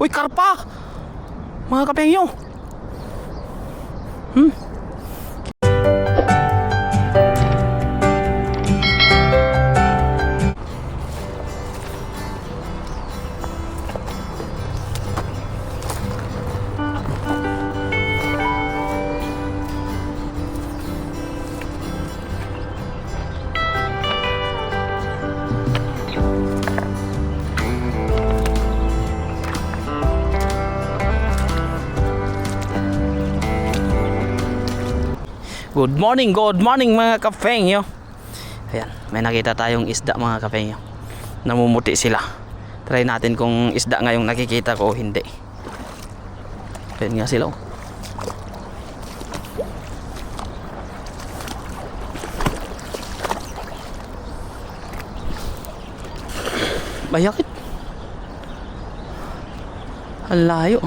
Uy, karpa! Mga kapengyo. Good morning mga kapengyo. Ayan, may nakita tayong isda mga kapengyo. Namumuti sila. Try natin kung isda nga yung nakikita ko o hindi. Ayan nga sila oh. Bayakit. Ang layo.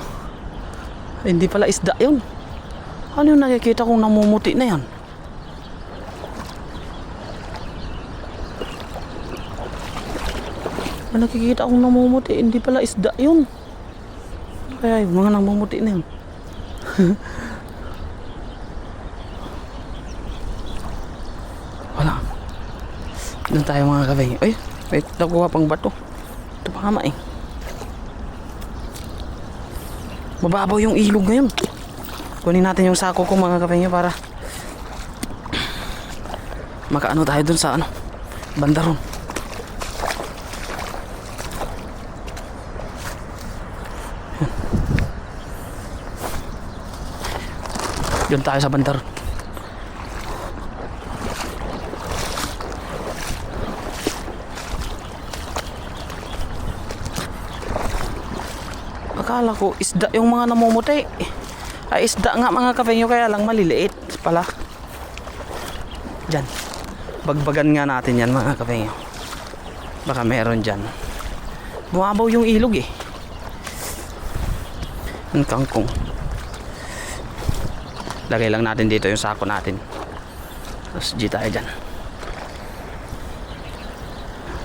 Hindi pala isda yun. Ano yung nakikita kong namumuti na yan? Ano nakikita akong namumuti, hindi pala isda yun. Kaya yung mga namumuti na yun. Wala. Doon tayo mga kabay. Ay, may nakuha pang bato. Ito pa kama eh. Mababaw yung ilog ngayon. Kunin natin yung sako ko mga kapengyo para makaano tayo dun sa ano, bandaron. Yun tayo sa bandaron. Akala ko isda yung mga namumuti. Ay, isda nga mga kapengyo, kaya lang maliliit pala. Diyan. Bagbagan nga natin yan mga kapengyo. Baka meron dyan. Bumabaw yung ilog eh. Ang kangkong. Lagay lang natin dito yung sako natin. Tapos G tayo dyan.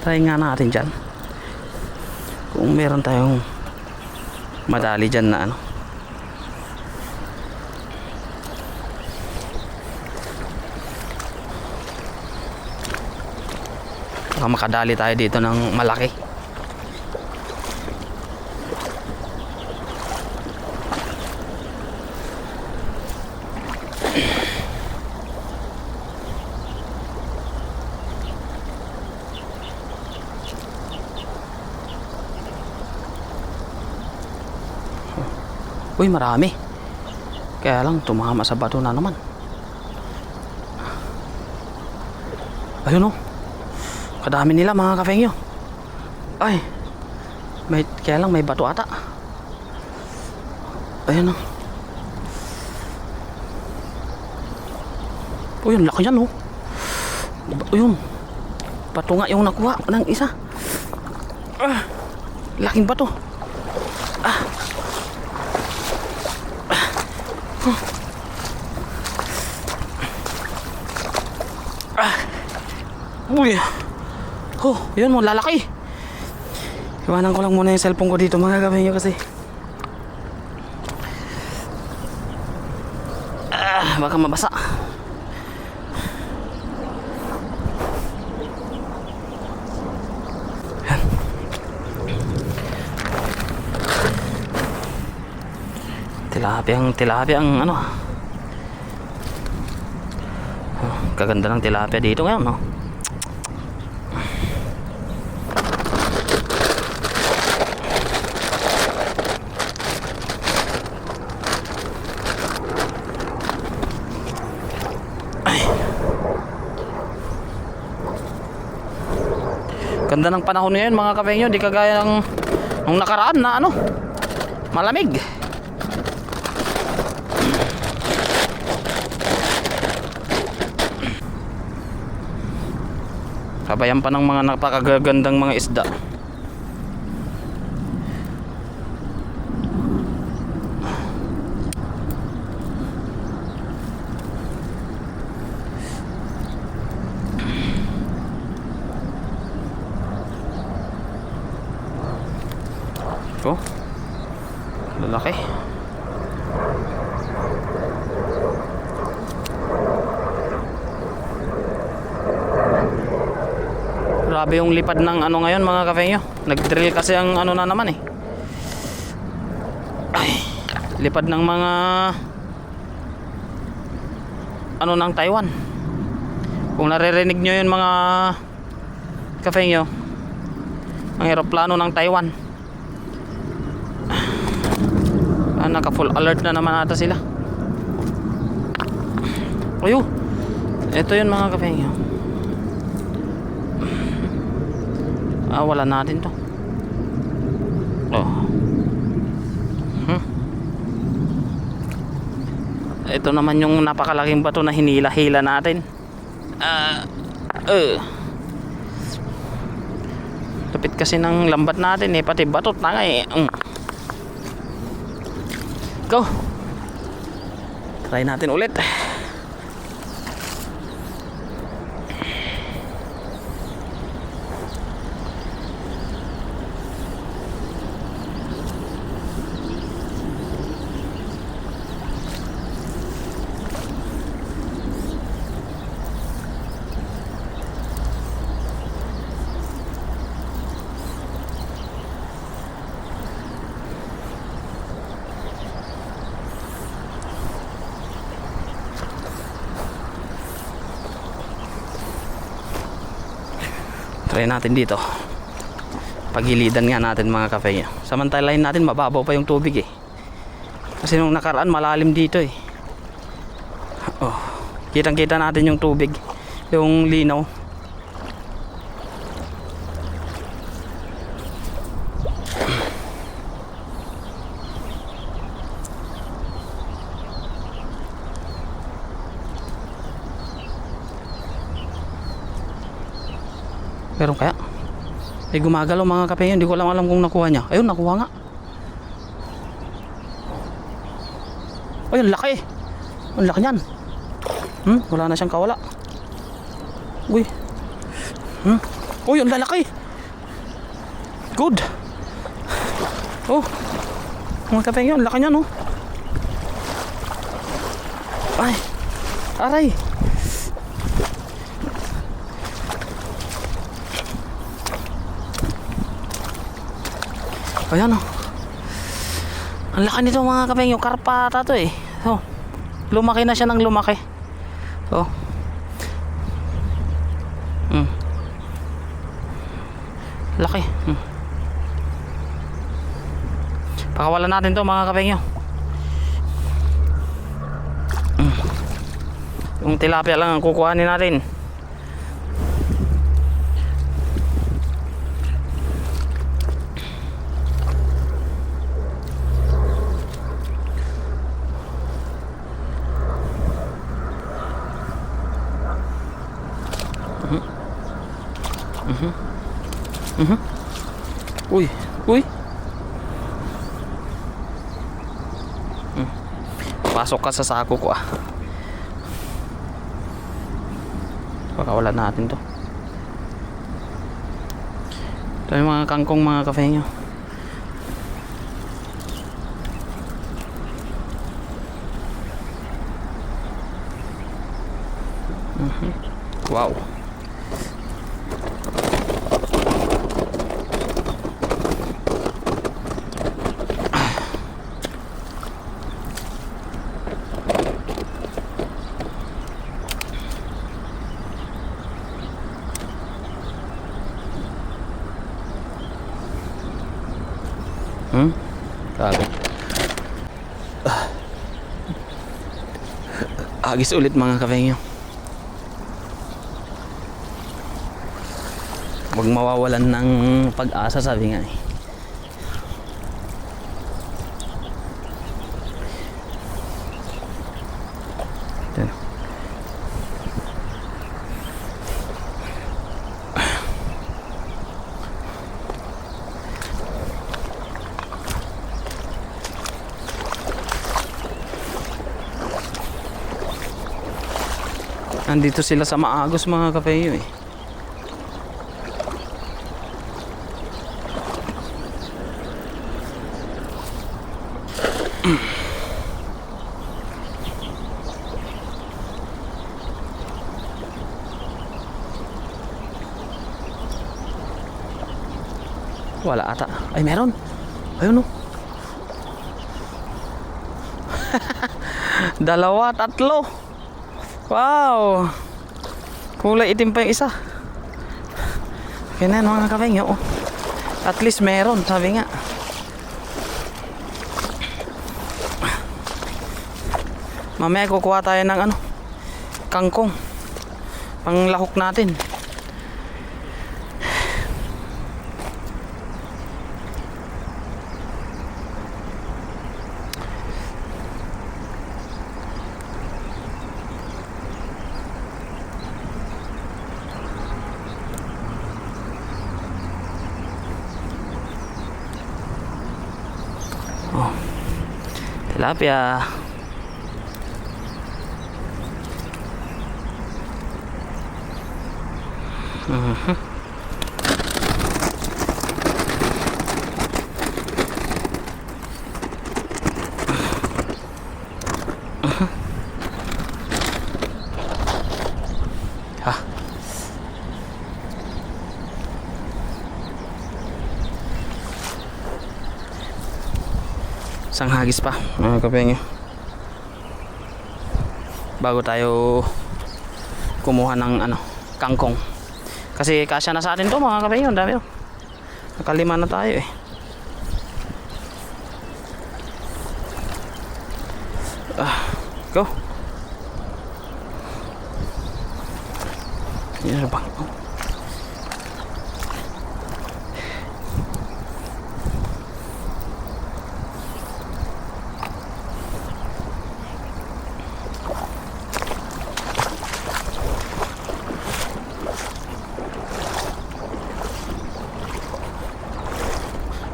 Try nga natin dyan. Kung meron tayong madali dyan na ano. Baka makadali tayo dito ng malaki. Uy, marami. Kaya lang tumama sa bato na naman. Ayun oh. Kadami nila mga kapengyo. Ay, kaya lang may bato ata. Ayun o. Oh, yun, laki yan o. Yun, bato nga yung nakuha ng isa. Laking bato. Uy. Oh, yun mo, lalaki. Iwanan ko lang muna yung cellphone ko dito mga kapengyo kasi baka mabasa. Yan. Tilapia ang ano. Oh, kaganda ng tilapia dito ngayon, no? Ganda ng panahon ngayon mga kapengyo, di kagaya ng nung nakaraan na ano, malamig. Sabayan pa ng mga napakagagandang mga isda. Oh. Lalaki. Grabe yung lipad ng ano ngayon mga kafengyo. Nag-drill kasi ang ano na naman eh. Ay, lipad ng mga ano ng Taiwan. Kung naririnig nyo yun mga kafengyo, ang eroplano ng Taiwan. Naka full alert na naman ata sila. Ayun, ito yun mga kafengyo. Wala natin to. Ito naman yung napakalaking bato na hinila-hila natin. Lapit kasi ng lambat natin eh, pati batot na nga eh. Go. Try natin ulit. Try natin dito. Pagilidan nga natin mga kafe. Samantalahin natin, mababaw pa yung tubig eh. Kasi nung nakaraan malalim dito eh. Kitang kita natin yung tubig, yung linaw. Pero kaya gumagalaw mga kape yun. Hindi ko alam kung nakuha niya. Ayun, nakuha nga. Ayun, laki. Ang laki niyan. Wala na siyang kawala. Uy. Uy, ang lalaki. Good. Mga kape yun, laki niyan Ay. Aray. Ayan ang laki nito mga kapengyo. Karpata to eh. Lumaki na siya ng lumaki. Laki. Pakawalan natin to mga kapengyo. Yung tilapia lang ang kukuhanin natin. Uy. Pasok ka sa sako ko Pakawalan natin to. Ito yung mga kangkong mga kafe nyo. Wow. Grabe. Agis ulit mga kafengyo. Huwag mawawalan ng pag-asa, sabi nga eh. Ito. Nandito sila sa Maagos mga kafeyo eh. Wala ata. Ay, meron. Ayun, oh. Dalawa, tatlo. Wow. Kulay itim pa yung isa. Kaya na mga kapengyo, oh. At least meron, sabi nga. Mamaya kukuha tayo ng ano, kangkong. Panglahok natin. Oh, tilapia. Ha. Isang hagis pa mga kapengyo bago tayo kumuha ng ano, kangkong, kasi kasya na sa atin to mga kapengyo. Ang dami, oh. Nakalima na tayo, eh. Go. Yan ba?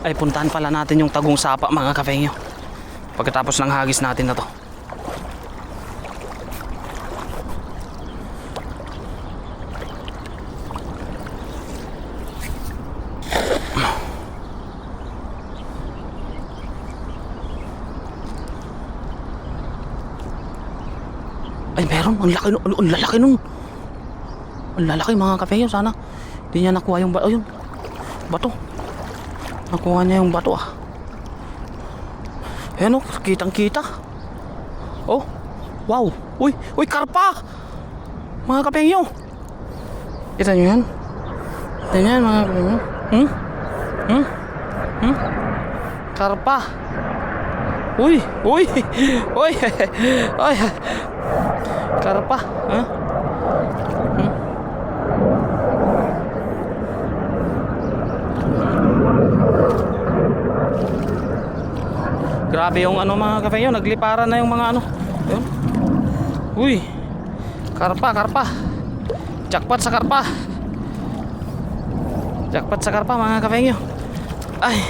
Ay, puntahan pala natin yung Tagong Sapa mga kapengyo pagkatapos ng hagis natin na to. Ay, meron. Ang laki, ang lalaki nun. Ang lalaki mga kapengyo. Sana hindi niya nakuha yung bato. Ayun, bato. Nakuha niya yung bato, ah. Ayan, oh, kitang kita. Oh, wow. Uy, uy, karpa. Mga kapengyo. Kita nyo yan? Kita nyo yan mga kapengyo? Karpa. Uy, uy, uy. Ay, karpa, ha? Grabe yung ano mga kapengyo, nagliparan na yung mga ano. Yun. Uy, karpa, karpa. Jackpot sa karpa. Jackpot sa karpa mga kapengyo. Ay,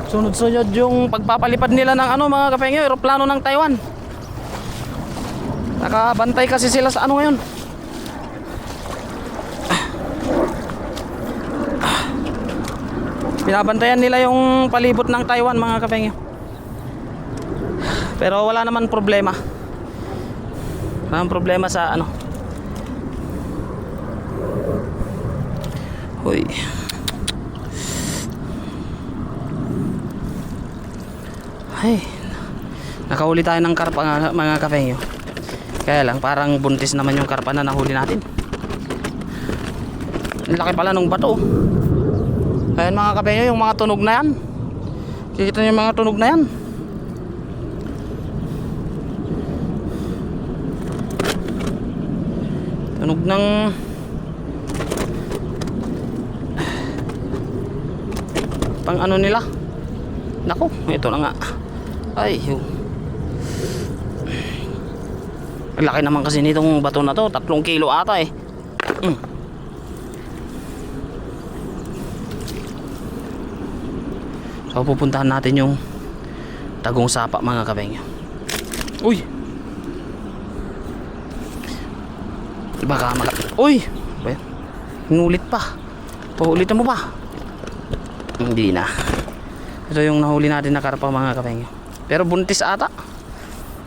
sunod-sunod yung pagpapalipad nila ng ano mga kapengyo, eroplano ng Taiwan. Nakabantay kasi sila sa ano ngayon. Binabantayan nila yung palibot ng Taiwan mga kapengyo. Pero wala naman problema. Wala naman problema sa ano. Uy. Ay, nakahuli tayo ng karpa mga kapengyo. Kaya lang parang buntis naman yung karpa na nahuli natin. Ang laki pala ng bato. Ayan mga kapengyo, yung mga tunog na yan. Kikita nyo yung mga tunog na yan. Tunog ng pang ano nila. Naku, ito na nga. Ay, ang laki naman kasi nitong bato na to. 3 kilo ata, eh. So pupuntahan natin yung Tagong Sapa mga kapengyo. Uy, baka uy, inulit pa. Paulitin mo ba? Hindi na. Ito yung nahuli natin na karpa mga kapengyo. Pero buntis ata.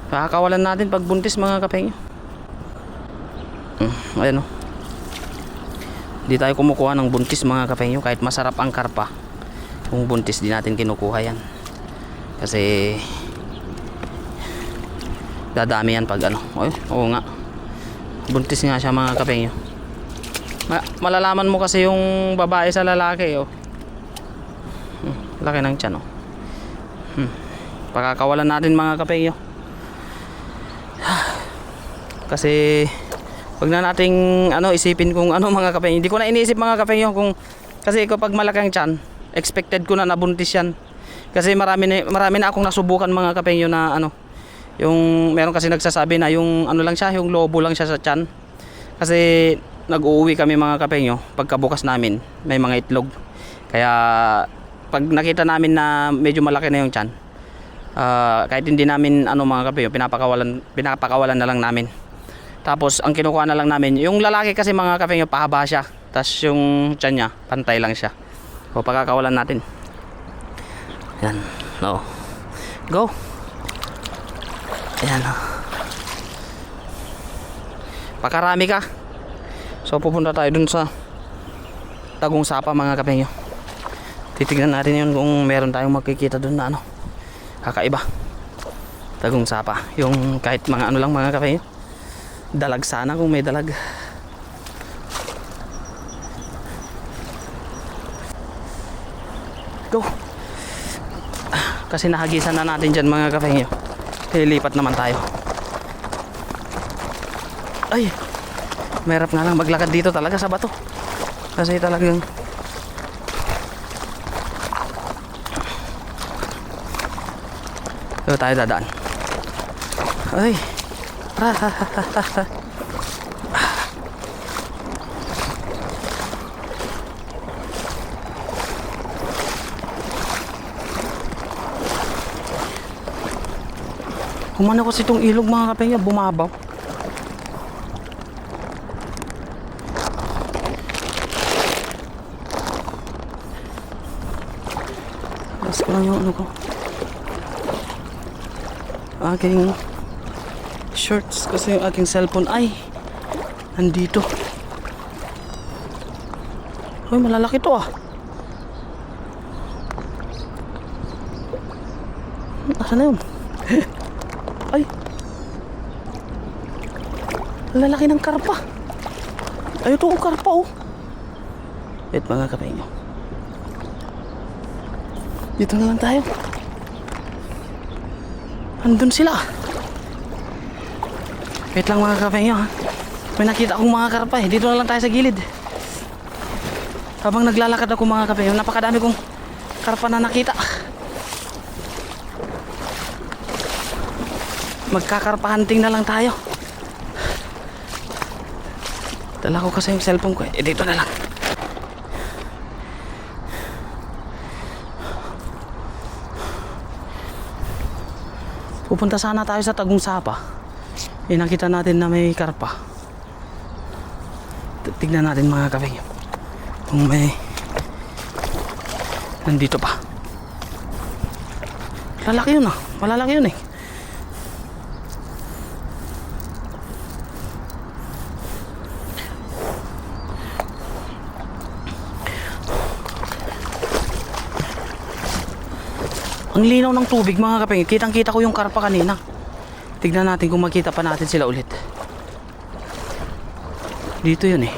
Makakawalan natin pag buntis mga kapengyo. Ayan o. Hindi tayo kumukuha ng buntis mga kapengyo. Kahit masarap ang karpa, kung buntis di natin kinukuha yan. Kasi dadami yan pag ano. Oo nga. Buntis nga siya mga kapengyo. Malalaman mo kasi yung babae sa lalaki oh. Laki ng tiyan oh. Pakakawalan natin mga kapengyo. Kasi wag na nating isipin kung mga kapengyo. Hindi ko na iniisip mga kapengyo kung, kasi kapag malaki ang tiyan, expected ko na nabuntis yan. Kasi marami na akong nasubukan mga kapengyo na yung meron kasi nagsasabi na yung lang siya, yung lobo lang siya sa tiyan. Kasi nag-uuwi kami mga kapengyo, pagkabukas namin may mga itlog. Kaya pag nakita namin na medyo malaki na yung tiyan, kahit hindi namin mga kapengyo, pinapakawalan na lang namin. Tapos ang kinukuha na lang namin, yung lalaki kasi mga kapengyo pahaba siya, tapos yung tiyan niya pantay lang siya. O pagkakawalan natin. Yan. Go. Ayan. Pakarami ka. So pupunta tayo dun sa Tagong Sapa mga kapengyo. Titignan natin yun kung meron tayong makikita dun na kakaiba. Tagong Sapa. Yung kahit mga lang mga kapengyo. Dalag sana kung may dalag. Go. Kasi nahagisan na natin dyan mga kapengyo. Lilipat naman tayo. Ay, mahirap nga lang maglakad dito talaga sa bato. Kasi talagang dito tayo dadaan. Ay. Kumano kasi itong ilog mga kapengyo, bumabaw. Tapos ko lang yung ko. Aking shorts kasi yung aking cellphone ay nandito. Uy, malalaki to ah. Asan na yun? Ay, lalaki ng karpa. Ay, ito ang karpa oh. Wait mga kapengyo, dito na lang tayo. Andun sila. Wait lang mga kapengyo ha. May nakita akong mga karpa eh. Dito na lang tayo sa gilid. Habang naglalakad ako mga kapengyo, napakadami kong karpa na nakita. Magkakarpa hunting na lang tayo. Dala ko kasi yung cellphone ko eh. Dito na lang. Pupunta sana tayo sa Tagong Sapa. Nakita natin na may karpa. Tignan natin mga kapengyo kung may nandito pa. Lalaki yun ah. Malalaki yun eh. Ang linaw ng tubig mga kapengyo. Kitang kita ko yung karpa kanina. Tignan natin kung makita pa natin sila ulit. Dito yun eh.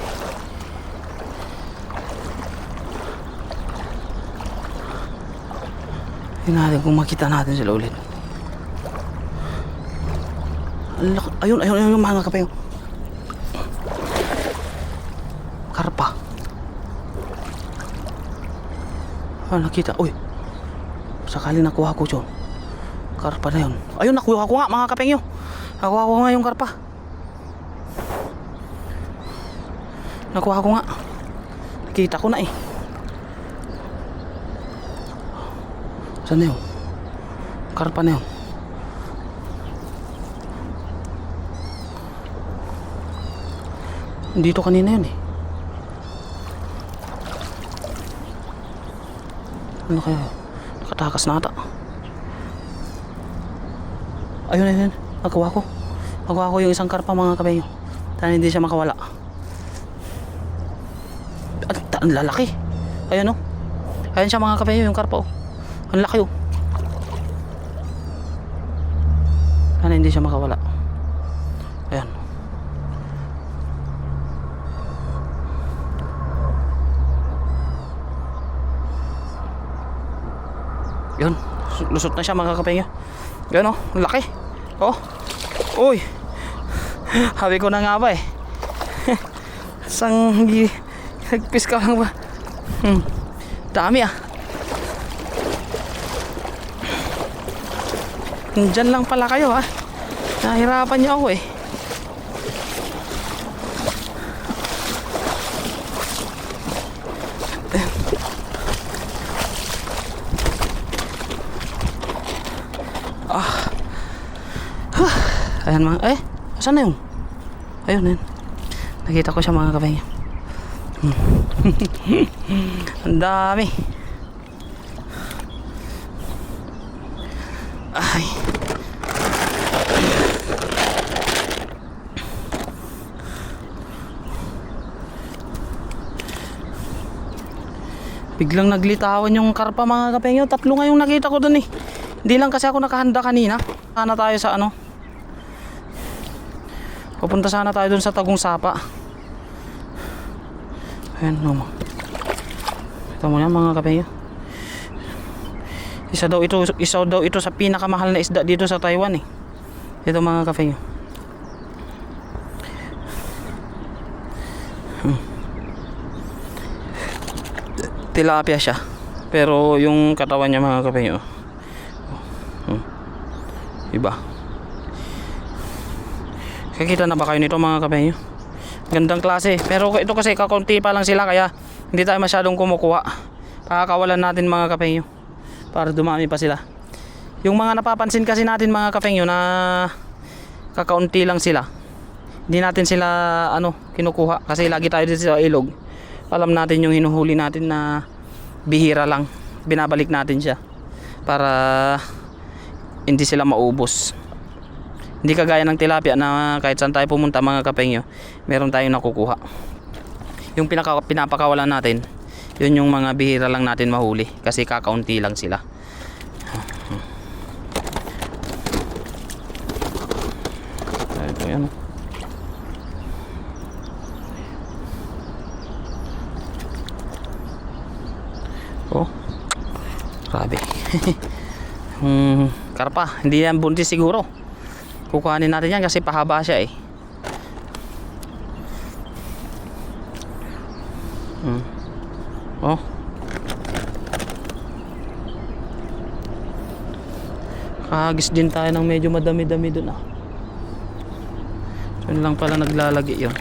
Tignan natin kung makita natin sila ulit. Ayun mga kapengyo. Karpa. Nakita. Uy. Sakaling nakuha ko yun. Karpa na yun. Ayun, nakuha ko nga mga kapengyo. Nakuha ko nga yung karpa. Nakuha ko nga. Nakita ko na eh. Saan na yun? Karpa na yun. Dito kanina yun eh. Ano kaya? Nakatakas na ata. Ayun, ayun. Nakuha ko. Nakuha ko yung isang karpa mga kabayo. Sana hindi siya makawala. Ang lalaki. Ayun oh. Ayun siya mga kabayo, yung karpa oh. Ang laki oh. Sana hindi siya makawala. Ayan. Yun. Lusot na siya mga kabayo. Yan oh. Ang laki. Oh. Uy. Habi ko na nga ba eh. Sang nagpis ka lang ba? Dami ah. Diyan lang pala kayo ha. Nahirapan niyo ako eh. Ayan mga, saan na yun? Ayun, ayun. Nakita ko siya mga kabay. Ang dami. Ay. Biglang naglitawan yung karpa mga kapengyo. 3 nga yung nakita ko dun eh. Hindi lang kasi ako nakahanda kanina. Sana tayo sa ano. Pupunta sana tayo dun sa Tagong Sapa. Ayan naman. Ito mo yan mga kapengyo. Isa daw ito sa pinakamahal na isda dito sa Taiwan eh. Ito mga kapengyo. Tilapia siya. Pero yung katawan niya mga kapengyo. Iba. Kakita na ba kayo nito mga kapengyo? Gandang klase. Pero ito kasi kakaunti pa lang sila kaya hindi tayo masyadong kumukuha. Pakakawalan natin mga kapengyo para dumami pa sila. Yung mga napapansin kasi natin mga kapengyo na kakaunti lang sila. Hindi natin sila kinukuha kasi lagi tayo dito sa ilog. Alam natin yung hinuhuli natin na bihira lang. Binabalik natin siya para hindi sila maubos. Hindi kagaya ng tilapia na kahit saan tayo pumunta mga kapengyo, meron tayong nakukuha. Yung pinapakawalan natin, yun yung mga bihira lang natin mahuli kasi kakaunti lang sila. Ito yan. Oh. Grabe. Karpa, hindi yan buntis siguro. Kukuhanin natin yan kasi pahaba siya eh. Oh. Kahagis din tayo ng medyo madami-dami dun ah. So, yun lang pala naglalagi yun.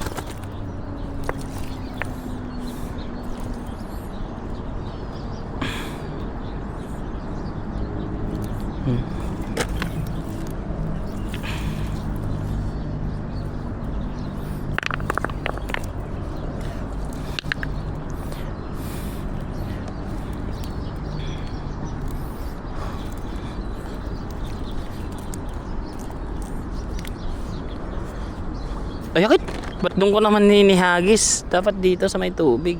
Ay, yakit. Ba't doon ko naman ninihagis? Dapat dito sa may tubig.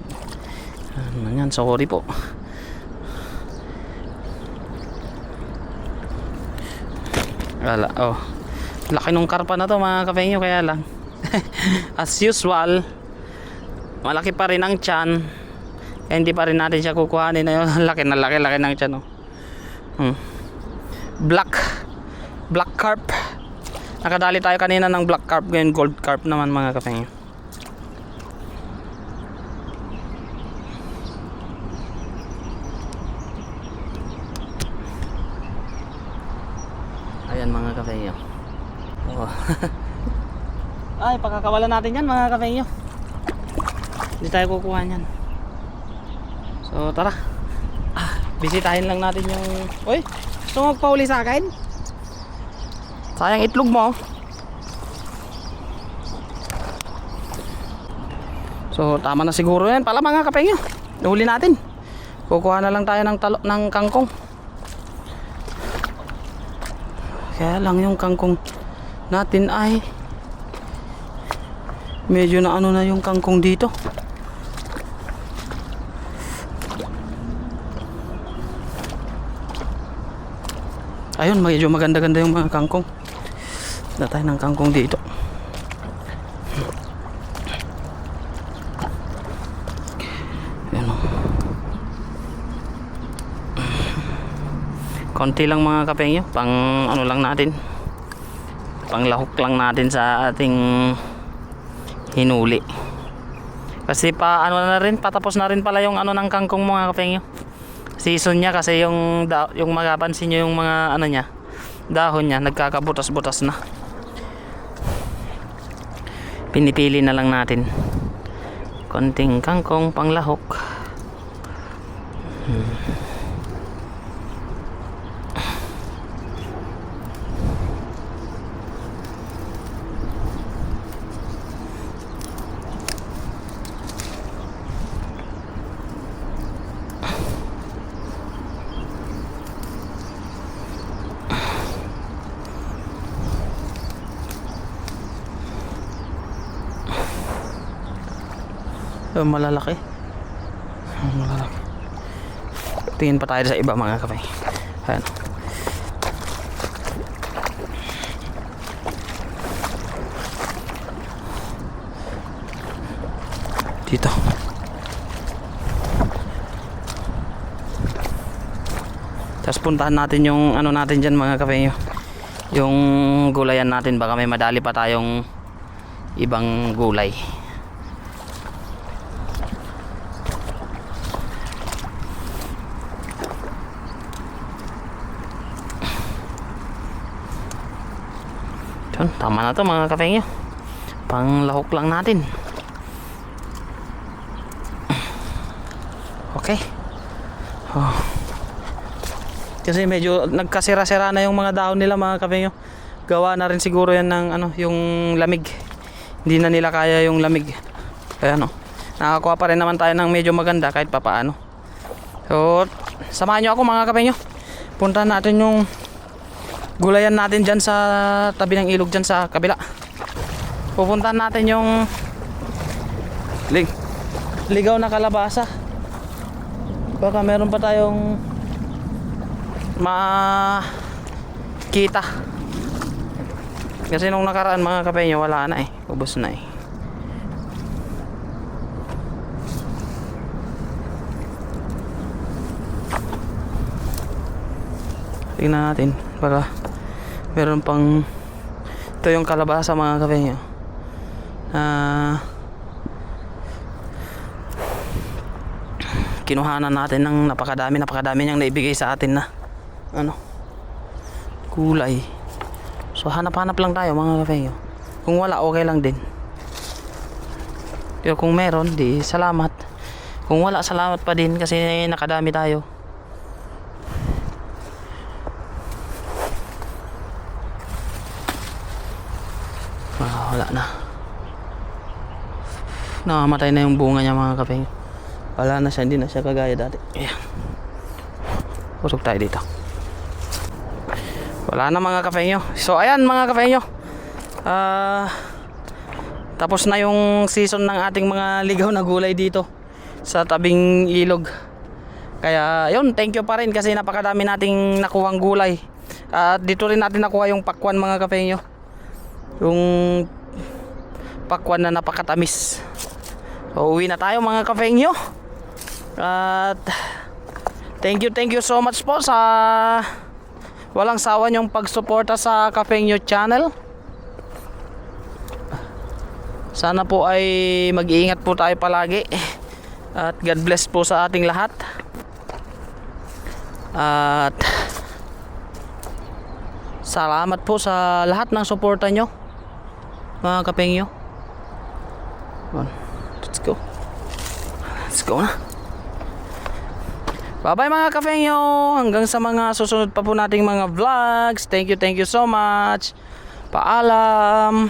Ano yan? Sorry po. Wala. Oh. Laki nung karpa na to mga kapengyo. Kaya lang. As usual. Malaki pa rin ang tiyan. Kaya hindi pa rin natin siya kukuhanin. Laki na laki ng tiyan. Oh. Black carp. Nakadali tayo kanina ng black carp, ngayon gold carp naman mga kapengyo. Ayan mga kapengyo. Oh. Ay, pakakawalan natin yan mga kapengyo. Hindi tayo kukuha yan. So tara. Bisitahin lang natin yung... Uy, gusto mo magpahuli sa akin? Sayang itlog mo. So tama na siguro yan pala mga kapengyo. Nahuli natin. Kukuha na lang tayo ng kangkong. Kaya lang yung kangkong natin ay medyo na ano na yung kangkong dito. Ayun, medyo maganda-ganda yung mga kangkong. Na tayo ng kangkong dito. Ayun, oh. Konti lang mga kapengyo, pang ano lang natin, pang lahok lang natin sa ating hinuli. Kasi pa ano na rin, patapos na rin pala yung ano ng kangkong mga kapengyo. Season niya kasi yung mapapansin niyo yung mga ano niya, dahon niya nagkakabutas-butas na. Pinipili na lang natin konting kangkong pang lahok. Malalaki. Malalaki. Tingin pa tayo sa iba mga kapay. Ayan. Dito. Tapos puntahan natin yung ano natin dyan mga kapay. Yung gulayan natin. Baka may madali pa tayong ibang gulay. Tama na to mga kapengyo, pang lahok lang natin. Okay. Kasi medyo nagkasira-sira na yung mga dahon nila mga kapengyo. Gawa na rin siguro yan ng ano, yung lamig. Hindi na nila kaya yung lamig. Kaya no, nakakuha pa rin naman tayo ng medyo maganda kahit papaano. So samahan nyo ako mga kapengyo, puntahan natin yung gulayan natin dyan sa tabi ng ilog dyan sa kabila. Pupuntahan natin yung ligaw na kalabasa. Baka meron pa tayong makita. Kasi nung nakaraan mga kapengyo wala na eh. Ubos na eh. Tingnan natin para meron pang ito yung kalabasa mga kapengyo. Kinuhanan natin ng napakadami niyang naibigay sa atin na ano, kulay. So hanap-hanap lang tayo mga kapengyo. Kung wala okay lang din. Pero kung meron di salamat. Kung wala salamat pa din kasi nakadami tayo. Wala na. Nakamatay na yung bunga niya mga kapeng. Wala na siya, hindi na siya kagaya dati. Ayan. Pusok tayo dito. Wala na mga kapengyo. So ayan mga kapengyo. Tapos na yung season ng ating mga ligaw na gulay dito sa tabing ilog. Kaya yun, thank you pa rin kasi napakadami nating nakuhang gulay. At dito rin natin nakuha yung pakwan mga kapengyo. Yung pakwan na napakatamis. So, uwi na tayo mga kapengyo. At thank you so much po sa walang sawa niyong pagsuporta sa Kapengyo channel. Sana po ay mag-iingat po tayo palagi. At God bless po sa ating lahat. At salamat po sa lahat ng suporta nyo mga kapengyo. Let's go. Let's go na. Bye bye mga kapengyo. Hanggang sa mga susunod pa po nating mga vlogs. Thank you so much. Paalam.